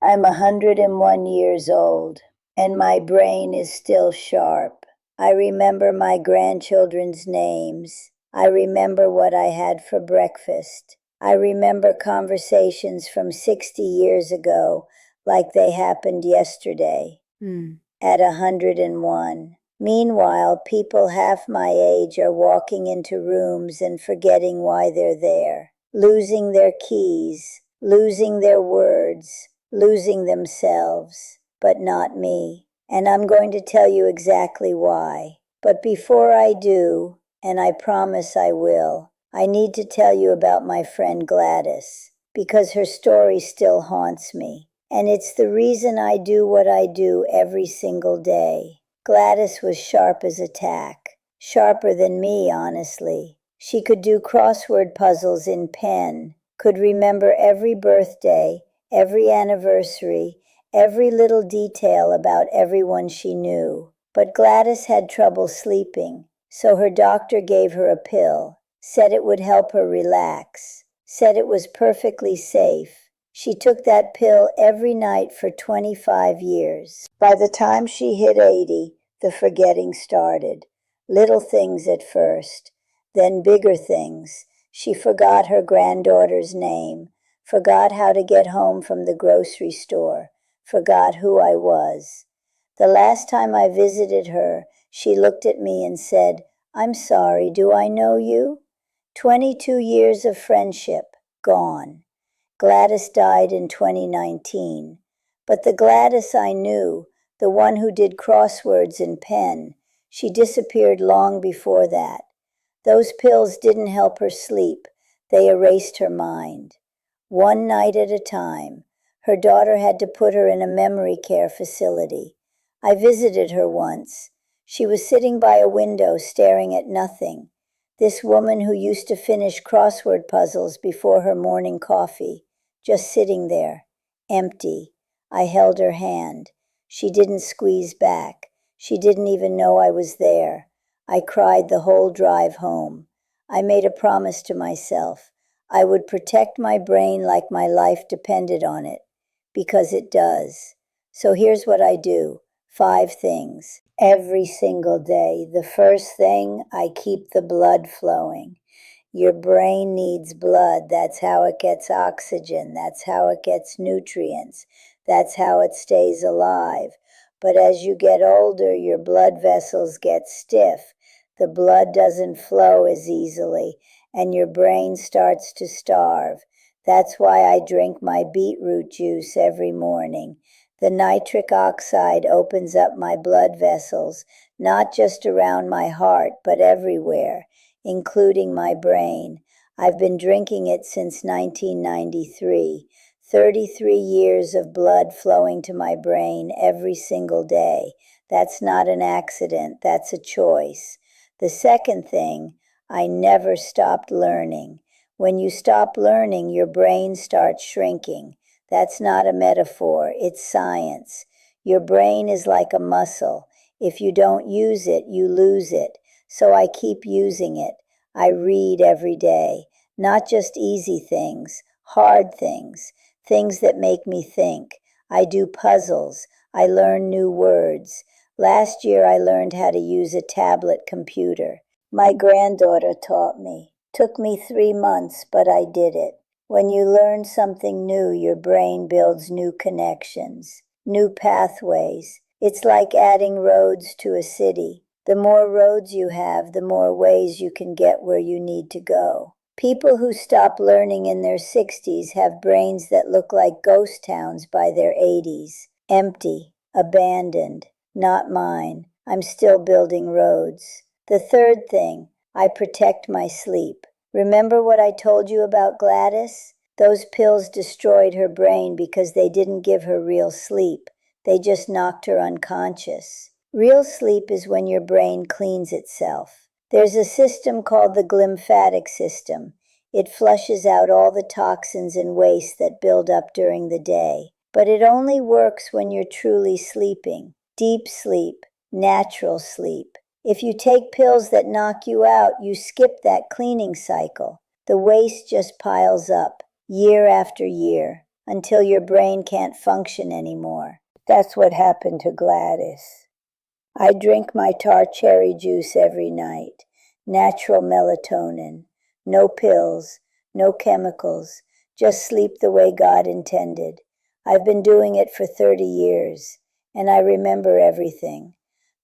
I'm 101 years old, and my brain is still sharp. I remember my grandchildren's names. I remember what I had for breakfast. I remember conversations from 60 years ago like they happened yesterday. At 101. Meanwhile, people half my age are walking into rooms and forgetting why they're there, losing their keys, losing their words, losing themselves, but not me. And I'm going to tell you exactly why. But before I do, and I promise I will, I need to tell you about my friend Gladys, because her story still haunts me. And it's the reason I do what I do every single day. Gladys was sharp as a tack, sharper than me, honestly. She could do crossword puzzles in pen, could remember every birthday, every anniversary, every little detail about everyone she knew. But Gladys had trouble sleeping, so her doctor gave her a pill, said it would help her relax, said it was perfectly safe. She took that pill every night for 25 years. By the time she hit 80, the forgetting started. Little things at first, then bigger things. She forgot her granddaughter's name, forgot how to get home from the grocery store, forgot who I was. The last time I visited her, she looked at me and said, "I'm sorry, do I know you?" 22 years of friendship, gone. Gladys died in 2019. But the Gladys I knew, the one who did crosswords in pen, she disappeared long before that. Those pills didn't help her sleep. They erased her mind. One night at a time, her daughter had to put her in a memory care facility. I visited her once. She was sitting by a window staring at nothing. This woman who used to finish crossword puzzles before her morning coffee, just sitting there, empty. I held her hand. She didn't squeeze back. She didn't even know I was there. I cried the whole drive home. I made a promise to myself. I would protect my brain like my life depended on it, because it does. So here's what I do. 5 things. Every single day. The first thing, I keep the blood flowing. Your brain needs blood. That's how it gets oxygen. That's how it gets nutrients. That's how it stays alive. But as you get older, your blood vessels get stiff. The blood doesn't flow as easily, and your brain starts to starve. That's why I drink my beetroot juice every morning. The nitric oxide opens up my blood vessels, not just around my heart, but everywhere, including my brain. I've been drinking it since 1993. 33 years of blood flowing to my brain every single day. That's not an accident, that's a choice. The second thing, I never stopped learning. When you stop learning, your brain starts shrinking. That's not a metaphor, it's science. Your brain is like a muscle. If you don't use it, you lose it. So I keep using it. I read every day, not just easy things, hard things, things that make me think. I do puzzles. I learn new words. Last year I learned how to use a tablet computer. My granddaughter taught me. Took me 3 months, but I did it. When you learn something new, your brain builds new connections, new pathways. It's like adding roads to a city. The more roads you have, the more ways you can get where you need to go. People who stop learning in their 60s have brains that look like ghost towns by their 80s. Empty, abandoned. Not mine. I'm still building roads. The third thing, I protect my sleep. Remember what I told you about Gladys? Those pills destroyed her brain because they didn't give her real sleep. They just knocked her unconscious. Real sleep is when your brain cleans itself. There's a system called the glymphatic system. It flushes out all the toxins and waste that build up during the day. But it only works when you're truly sleeping. Deep sleep, natural sleep. If you take pills that knock you out, you skip that cleaning cycle. The waste just piles up, year after year. until your brain can't function anymore. That's what happened to Gladys. I drink my tart cherry juice every night. Natural melatonin. No pills, no chemicals. Just sleep the way God intended. I've been doing it for 30 years, and I remember everything.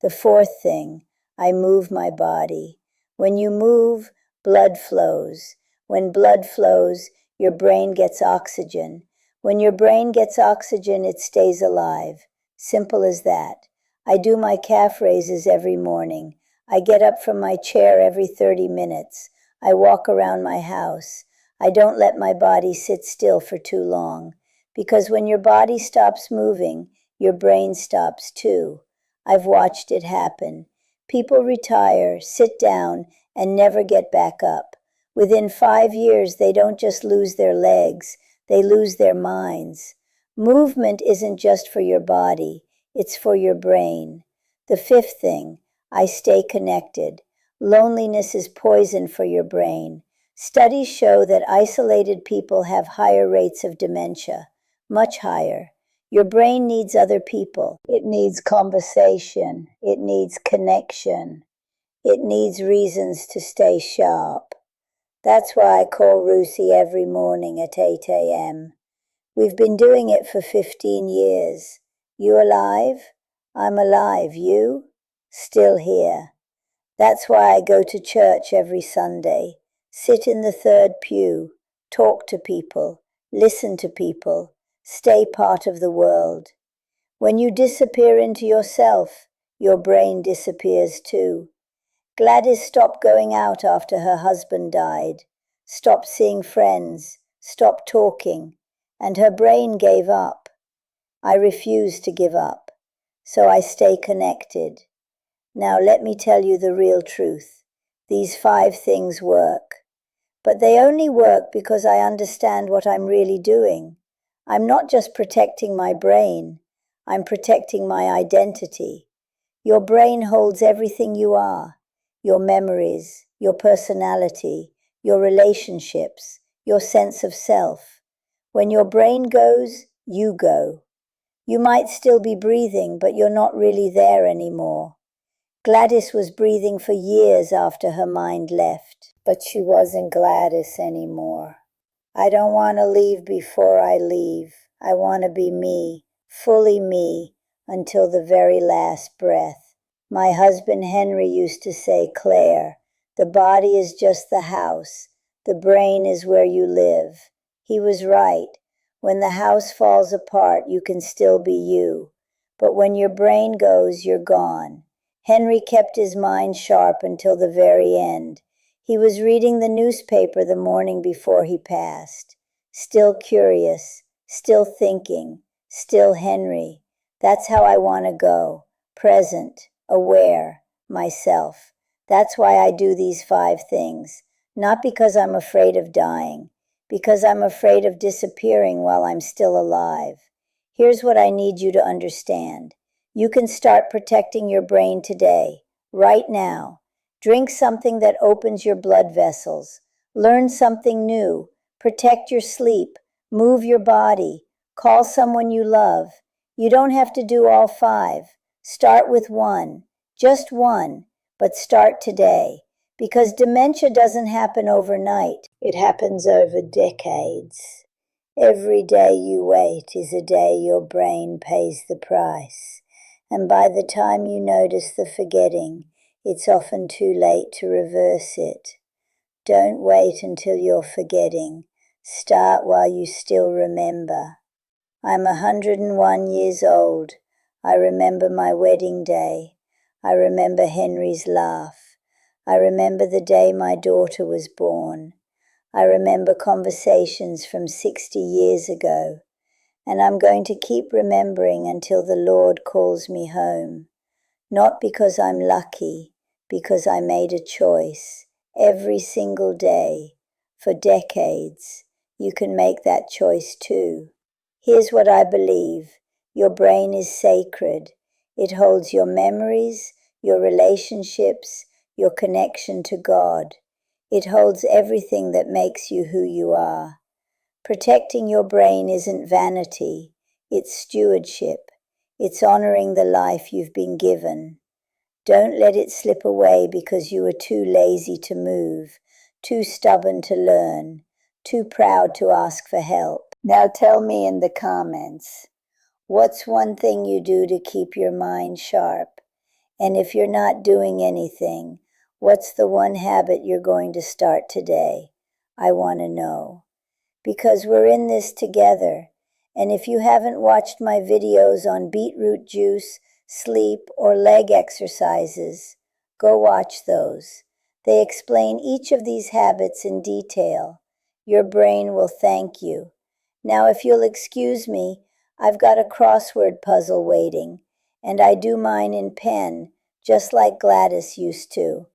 The fourth thing, I move my body. When you move, blood flows. When blood flows, your brain gets oxygen. When your brain gets oxygen, it stays alive. Simple as that. I do my calf raises every morning. I get up from my chair every 30 minutes. I walk around my house. I don't let my body sit still for too long. Because when your body stops moving, your brain stops too. I've watched it happen. People retire, sit down, and never get back up. Within 5 years, they don't just lose their legs, they lose their minds. Movement isn't just for your body, it's for your brain. The fifth thing, I stay connected. Loneliness is poison for your brain. Studies show that isolated people have higher rates of dementia, much higher. Your brain needs other people. It needs conversation. It needs connection. It needs reasons to stay sharp. That's why I call Rusi every morning at 8 a.m. We've been doing it for 15 years. You alive? I'm alive. You? Still here. That's why I go to church every Sunday, sit in the third pew, talk to people, listen to people, stay part of the world. When you disappear into yourself, your brain disappears too. Gladys stopped going out after her husband died, stopped seeing friends, stopped talking, and her brain gave up. I refuse to give up, so I stay connected. Now let me tell you the real truth. These 5 things work. But they only work because I understand what I'm really doing. I'm not just protecting my brain, I'm protecting my identity. Your brain holds everything you are. Your memories, your personality, your relationships, your sense of self. When your brain goes, you go. You might still be breathing, but you're not really there anymore. Gladys was breathing for years after her mind left, but she wasn't Gladys anymore. I don't want to leave before I leave. I want to be me, fully me, until the very last breath. My husband Henry used to say, Claire, the body is just the house. The brain is where you live. He was right. When the house falls apart, you can still be you. But when your brain goes, you're gone. Henry kept his mind sharp until the very end. He was reading the newspaper the morning before he passed. Still curious, still thinking, still Henry. That's how I want to go. Present, aware, myself. That's why I do these 5 things. Not because I'm afraid of dying, because I'm afraid of disappearing while I'm still alive. Here's what I need you to understand. You can start protecting your brain today, right now. Drink something that opens your blood vessels. Learn something new. Protect your sleep. Move your body. Call someone you love. You don't have to do all 5. Start with 1. Just 1. But start today. Because dementia doesn't happen overnight. It happens over decades. Every day you wait is a day your brain pays the price. And by the time you notice the forgetting, it's often too late to reverse it. Don't wait until you're forgetting. Start while you still remember. I'm 101 years old. I remember my wedding day. I remember Henry's laugh. I remember the day my daughter was born. I remember conversations from 60 years ago. And I'm going to keep remembering until the Lord calls me home. Not because I'm lucky, because I made a choice. Every single day, for decades, you can make that choice too. Here's what I believe. Your brain is sacred. It holds your memories, your relationships, your connection to God. It holds everything that makes you who you are. Protecting your brain isn't vanity, it's stewardship. It's honoring the life you've been given. Don't let it slip away because you are too lazy to move, too stubborn to learn, too proud to ask for help. Now tell me in the comments, what's one thing you do to keep your mind sharp? And if you're not doing anything, what's the one habit you're going to start today? I want to know. Because we're in this together. And if you haven't watched my videos on beetroot juice, sleep, or leg exercises, go watch those. They explain each of these habits in detail. Your brain will thank you. Now, if you'll excuse me, I've got a crossword puzzle waiting, and I do mine in pen, just like Gladys used to.